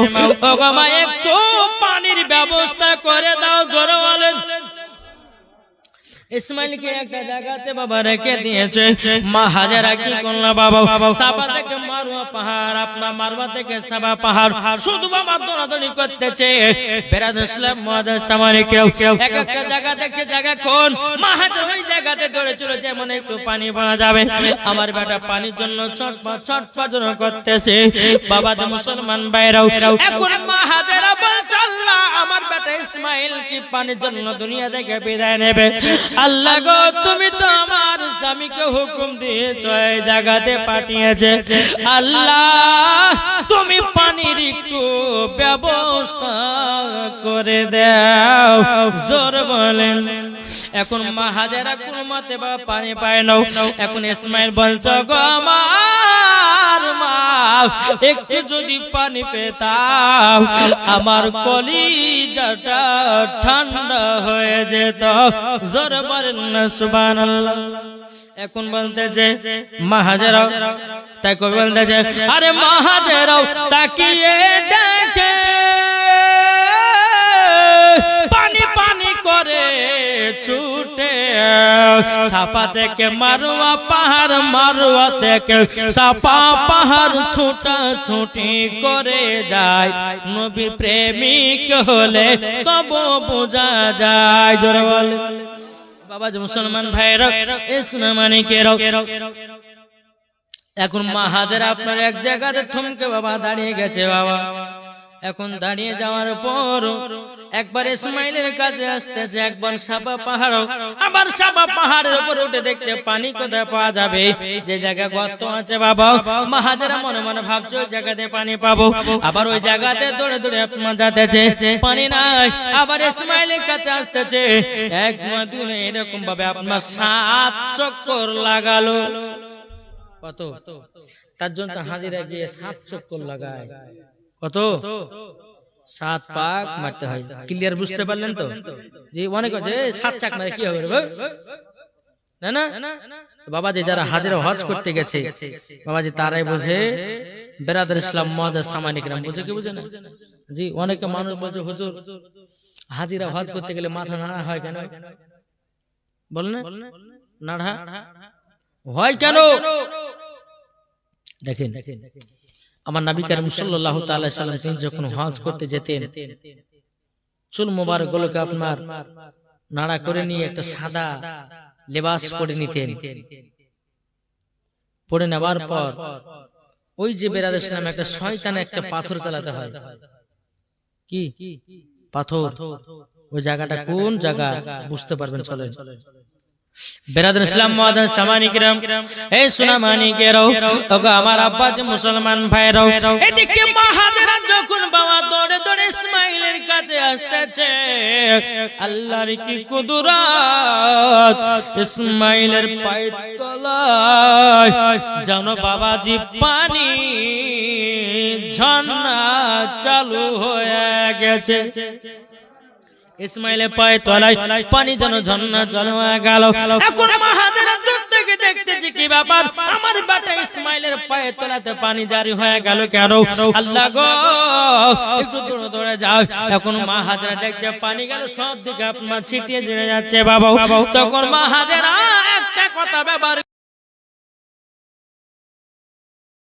ও গো মা একটু পানির ব্যবস্থা করে দাও, জোরে বলেন। ইসমাইলকে একটা জায়গাতে বাবা রেখে দিয়েছে। মা হাজেরা কি করলো বাবা, সাফা থেকে মারওয়া পাহাড়, আপনার মারওয়া থেকে সাফা পাহাড় শুধু বাবা দৌড়াদৌড়ি করতেছে। বেরাদুল ইসলাম মুআজ্জাজ সামানি কেউ এক একটা জায়গা দেখে জায়গা কোন মা হাজেরা ওই জায়গাতে দৌড়ে চলেছে, মনে একটু পানি পাওয়া যাবে। আমার বেটা পানির জন্য ছটফট ছটফট করতেছে। বাবা যে মুসলমান ভাইরাও, এখন মা হাজেরা বলছে, আল্লাহ আমার বেটা ইসমাইল কি পানির জন্য দুনিয়া থেকে বিদায় নেবে? আল্লাহ গো তুমি তো আমার স্বামীকে হুকুম দিয়েছো এই জায়গাতে পাঠিয়েছে, আল্লাহ তুমি পানির একটু ব্যবস্থা করে দাও, জোর বলেন। এখন মা হাজেরা কোন মতে বা পানি পায় না। এখন ইসমাইল বলছে, গো আমার মা একটু যদি পানি পেতাম আমার কলিজাটা ঠান্ডা হয়ে যেত, জোরে বলেন না সুবহানাল্লাহ। এখন বলতেছে মা হাজেরা, তাই কবি বলতেছে, আরে মা হাজেরা তাকিয়ে দেখে পানি পানি করে ছুটে, সাফা থেকে মারওয়া পাহাড়, মারওয়া থেকে সাফা পাহাড় ছোটা ছুটি করে যায়। নবীর প্রেমিক হলে তবু বোঝা যায়, জোরে বলে। বাবা যে মুসলমান ভাইরা এ সুনামানিকেরা, এখন মা হাজেরা আপনার এক জায়গাতে থমকে বাবা দাঁড়িয়ে গেছে। বাবা এখন দাঁড়িয়ে যাওয়ার পর একবার ইসমাইলের কাছে আসতেছে, একবার সাফা পাহাড়, আবার সাফা পাহাড়ের উপরে উঠে দেখতে পানি কোথায় পাওয়া যাবে, যে জায়গা গর্ত আছে। বাবা মা হাজেরা মনে মনে ভাবছে ওই জায়গাতে পানি পাবো, আবার ওই জায়গাতে দৌড়ে দৌড়ে আপনার যাতেছে, পানি নাই। আবার ইসমাইলের কাছে আসতেছে, এক দুই এরকম ভাবে আপনার 7 চক্কর লাগালো। কত? তার জন্য হাজিরা গিয়ে 7 চক্কর লাগায়। কত? 7 পাক মারতে হয়। ক্লিয়ার বুঝতে পারলেন তো? যে অনেক আছে 7 চাক মারে কি হবে না না। বাবাজি যারা হাজিরা হজ করতে গেছে বাবাজি তারাই বোঝে। বেরাদুল ইসলাম মুআজ্জাজ সামানি کرام বুঝে কি বুঝে না? জি অনেকে মানুষ বলছে হুজুর হাজিরা হজ করতে গেলে মাথা নাড়া হয় কেন? বল না নাড়া হয় কেন? দেখেন আমার নবী করিম সাল্লাল্লাহু তাআলা আলাইহি সাল্লাম তিনি যখন হজ করতে যেতেন চুল মোবারক গুলোকে আপনার নাড়া করে নিয়ে একটা সাদা লেবাস পরে নিতেন। পরে নেবার পর ওই যে বেরাদুল ইসলাম একটা শয়তান একটা পাথর চালাতে হয়। কি পাথর? ওই জায়গাটা কোন জায়গা বুঝতে পারবেন, চলেন। বেরাদুল ইসলাম মুআজ্জাজ সামানি کرام এই সুনামানিকেরাও, ওগো আমার আব্বা যে মুসলমান ভাইরাও, এদিকে মা হাজেরা যখন বাবা দৌড়ে দৌড়ে ইসমাইলের কাছে আসতেছে, আল্লাহর কি কুদরত! ইসমাইলের পায়ের তলায় যেন বাবাজি পানি ঝর্ণা চালু হয়ে গেছে। ইসমাইলের পায়ে তলায় পানি যেন ঝর্ণা চালু হয়ে গেল। এখন মা হাজেরা দূর থেকে দেখতেছে কি ব্যাপার, আমার বেটা ইসমাইলের পায়ে তলাতে পানি জারি হয়ে গেল কেন? আল্লাহ গো একটু দৌড়ে দৌড়ে যাও। এখন মা হাজেরা দেখছে পানি গেল সব দিকে আপনার ছিটিয়ে ছিটে যাচ্ছে। বাবা তখন মা হাজেরা একটা কথা ব্যবহার